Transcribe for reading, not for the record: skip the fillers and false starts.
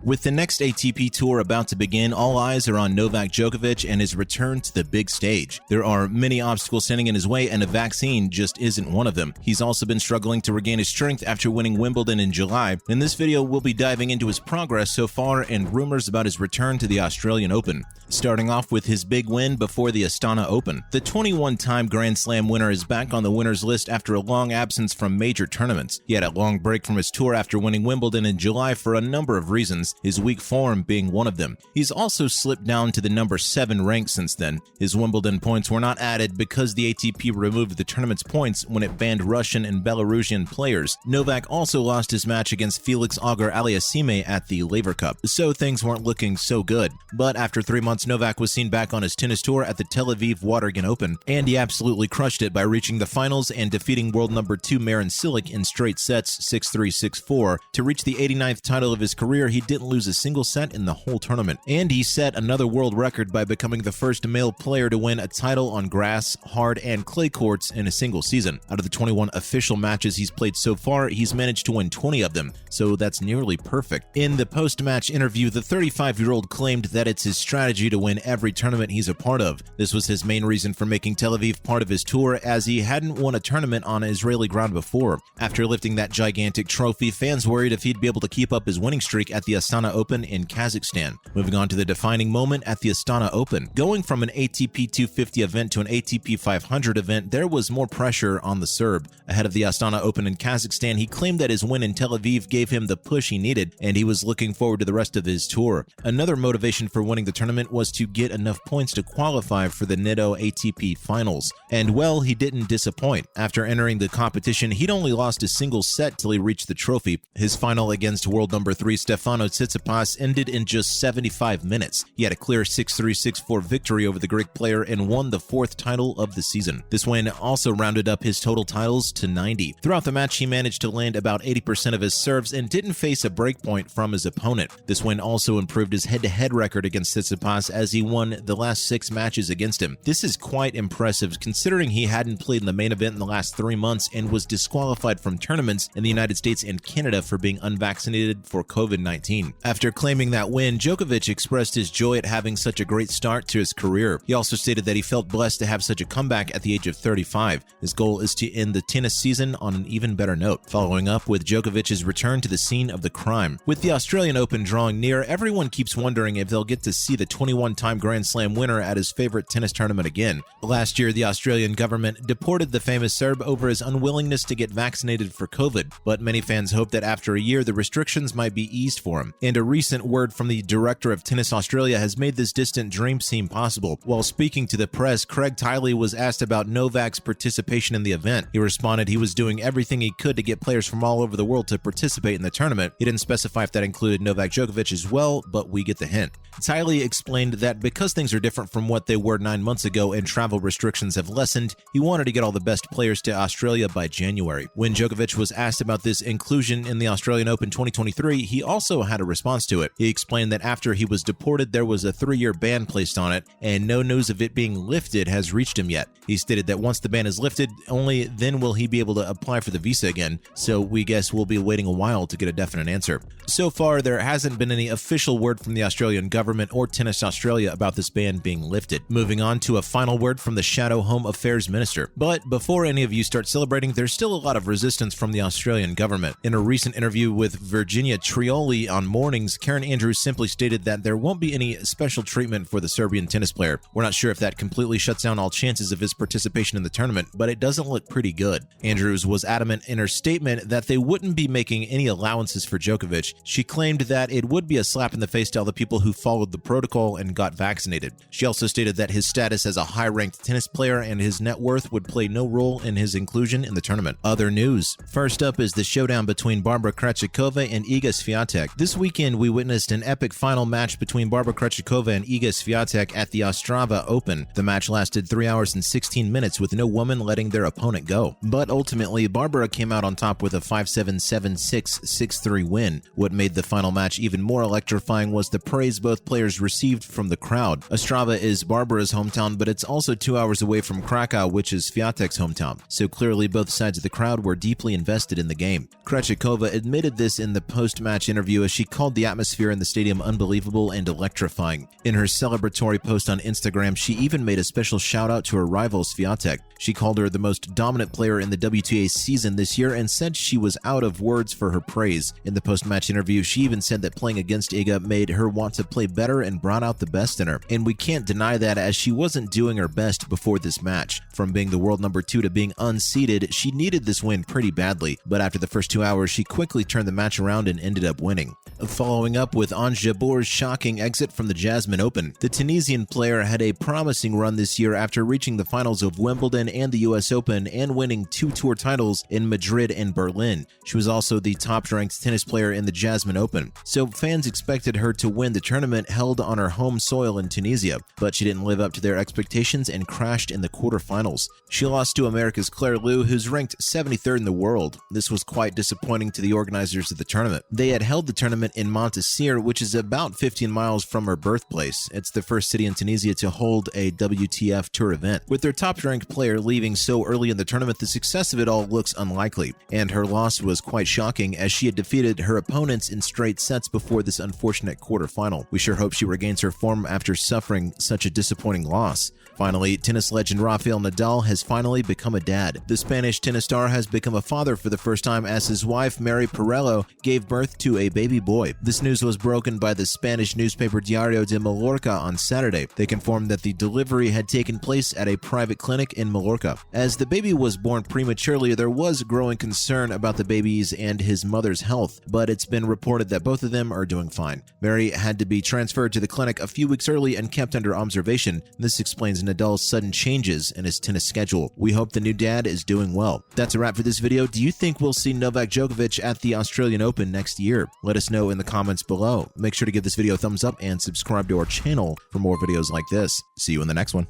With the next ATP Tour about to begin, all eyes are on Novak Djokovic and his return to the big stage. There are many obstacles standing in his way, and a vaccine just isn't one of them. He's also been struggling to regain his strength after winning Wimbledon in July. In this video, we'll be diving into his progress so far and rumors about his return to the Australian Open. Starting off with his big win before the Astana Open. The 21-time Grand Slam winner is back on the winners list after a long absence from major tournaments. He had a long break from his tour after winning Wimbledon in July for a number of reasons, his weak form being one of them. He's also slipped down to the number 7 rank since then. His Wimbledon points were not added because the ATP removed the tournament's points when it banned Russian and Belarusian players. Novak also lost his match against Felix Auger-Aliassime at the Laver Cup, so things weren't looking so good. But after 3 months, Novak was seen back on his tennis tour at the Tel Aviv Watergate Open, and he absolutely crushed it by reaching the finals and defeating world number 2 Marin Cilic in straight sets 6-3, 6-4. To reach the 89th title of his career, he didn't lose a single set in the whole tournament. And he set another world record by becoming the first male player to win a title on grass, hard, and clay courts in a single season. Out of the 21 official matches he's played so far, he's managed to win 20 of them, so that's nearly perfect. In the post-match interview, the 35-year-old claimed that it's his strategy to win every tournament he's a part of. This was his main reason for making Tel Aviv part of his tour, as he hadn't won a tournament on Israeli ground before. After lifting that gigantic trophy, fans worried if he'd be able to keep up his winning streak at the Astana Open in Kazakhstan. Moving on to the defining moment at the Astana Open. Going from an ATP 250 event to an ATP 500 event, there was more pressure on the Serb. Ahead of the Astana Open in Kazakhstan, he claimed that his win in Tel Aviv gave him the push he needed, and he was looking forward to the rest of his tour. Another motivation for winning the tournament was to get enough points to qualify for the Nido ATP Finals. And well, he didn't disappoint. After entering the competition, he'd only lost a single set till he reached the trophy. His final against world number 3 Stefanos Tsitsipas ended in just 75 minutes. He had a clear 6-3, 6-4 victory over the Greek player and won the 4th title of the season. This win also rounded up his total titles to 90. Throughout the match, he managed to land about 80% of his serves and didn't face a breakpoint from his opponent. This win also improved his head-to-head record against Tsitsipas, as he won the last 6 matches against him. This is quite impressive considering he hadn't played in the main event in the last 3 months and was disqualified from tournaments in the United States and Canada for being unvaccinated for COVID-19. After claiming that win, Djokovic expressed his joy at having such a great start to his career. He also stated that he felt blessed to have such a comeback at the age of 35. His goal is to end the tennis season on an even better note. Following up with Djokovic's return to the scene of the crime. With the Australian Open drawing near, everyone keeps wondering if they'll get to see the 21-time Grand Slam winner at his favorite tennis tournament again. Last year, the Australian government deported the famous Serb over his unwillingness to get vaccinated for COVID, but many fans hope that after a year, the restrictions might be eased for him. And a recent word from the director of Tennis Australia has made this distant dream seem possible. While speaking to the press, Craig Tiley was asked about Novak's participation in the event. He responded he was doing everything he could to get players from all over the world to participate in the tournament. He didn't specify if that included Novak Djokovic as well, but we get the hint. Tiley explained that because things are different from what they were 9 months ago and travel restrictions have lessened, he wanted to get all the best players to Australia by January. When Djokovic was asked about this inclusion in the Australian Open 2023, he also had a response to it. He explained that after he was deported, there was a 3-year ban placed on it, and no news of it being lifted has reached him yet. He stated that once the ban is lifted, only then will he be able to apply for the visa again, so we guess we'll be waiting a while to get a definite answer. So far, there hasn't been any official word from the Australian government or Tennis Australia about this ban being lifted. Moving on to a final word from the Shadow Home Affairs Minister. But before any of you start celebrating, there's still a lot of resistance from the Australian government. In a recent interview with Virginia Trioli on Mornings, Karen Andrews simply stated that there won't be any special treatment for the Serbian tennis player. We're not sure if that completely shuts down all chances of his participation in the tournament, but it doesn't look pretty good. Andrews was adamant in her statement that they wouldn't be making any allowances for Djokovic. She claimed that it would be a slap in the face to all the people who followed the protocol and got vaccinated. She also stated that his status as a high-ranked tennis player and his net worth would play no role in his inclusion in the tournament. Other news. First up is the showdown between Barbara Krejcikova and Iga Swiatek. This weekend, we witnessed an epic final match between Barbara Krejcikova and Iga Swiatek at the Ostrava Open. The match lasted 3 hours and 16 minutes with no woman letting their opponent go. But ultimately, Barbara came out on top with a 5-7, 7-6, 6-3 win. What made the final match even more electrifying was the praise both players received from the crowd. Ostrava is Barbara's hometown, but it's also 2 hours away from Krakow, which is Swiatek's hometown. So clearly both sides of the crowd were deeply invested in the game. Krejcikova admitted this in the post-match interview as she called the atmosphere in the stadium unbelievable and electrifying. In her celebratory post on Instagram, she even made a special shout-out to her rival Swiatek. She called her the most dominant player in the WTA season this year and said she was out of words for her praise. In the post-match interview, she even said that playing against Iga made her want to play better and brought out the best in her. And we can't deny that, as she wasn't doing her best before this match. From being the world number 2 to being unseeded, she needed this win pretty badly, but after the first 2 hours, she quickly turned the match around and ended up winning. Following up with Ons Jabeur's shocking exit from the Jasmine Open, the Tunisian player had a promising run this year after reaching the finals of Wimbledon and the US Open and winning 2 tour titles in Madrid and Berlin. She was also the top-ranked tennis player in the Jasmine Open, so fans expected her to win the tournament held on her home soil in Tunisia, but she didn't live up to their expectations and crashed in the quarterfinals. She lost to America's Claire Liu, who's ranked 73rd in the world. This was quite disappointing to the organizers of the tournament. They had held the tournament in Monastir, which is about 15 miles from her birthplace. It's the first city in Tunisia to hold a WTF Tour event. With their top-ranked player leaving so early in the tournament, the success of it all looks unlikely, and her loss was quite shocking as she had defeated her opponents in straight sets before this unfortunate quarterfinal. We sure hope she regains her form after suffering such a disappointing loss. Finally, tennis legend Rafael Nadal has finally become a dad. The Spanish tennis star has become a father for the first time as his wife, Mary Perello, gave birth to a baby boy. This news was broken by the Spanish newspaper Diario de Mallorca on Saturday. They confirmed that the delivery had taken place at a private clinic in Mallorca. As the baby was born prematurely, there was growing concern about the baby's and his mother's health, but it's been reported that both of them are doing fine. Mary had to be transferred to the clinic a few weeks early and kept under observation. This explains Nadal's sudden changes in his tennis schedule. We hope the new dad is doing well. That's a wrap for this video. Do you think we'll see Novak Djokovic at the Australian Open next year? Let us know in the comments below. Make sure to give this video a thumbs up and subscribe to our channel for more videos like this. See you in the next one.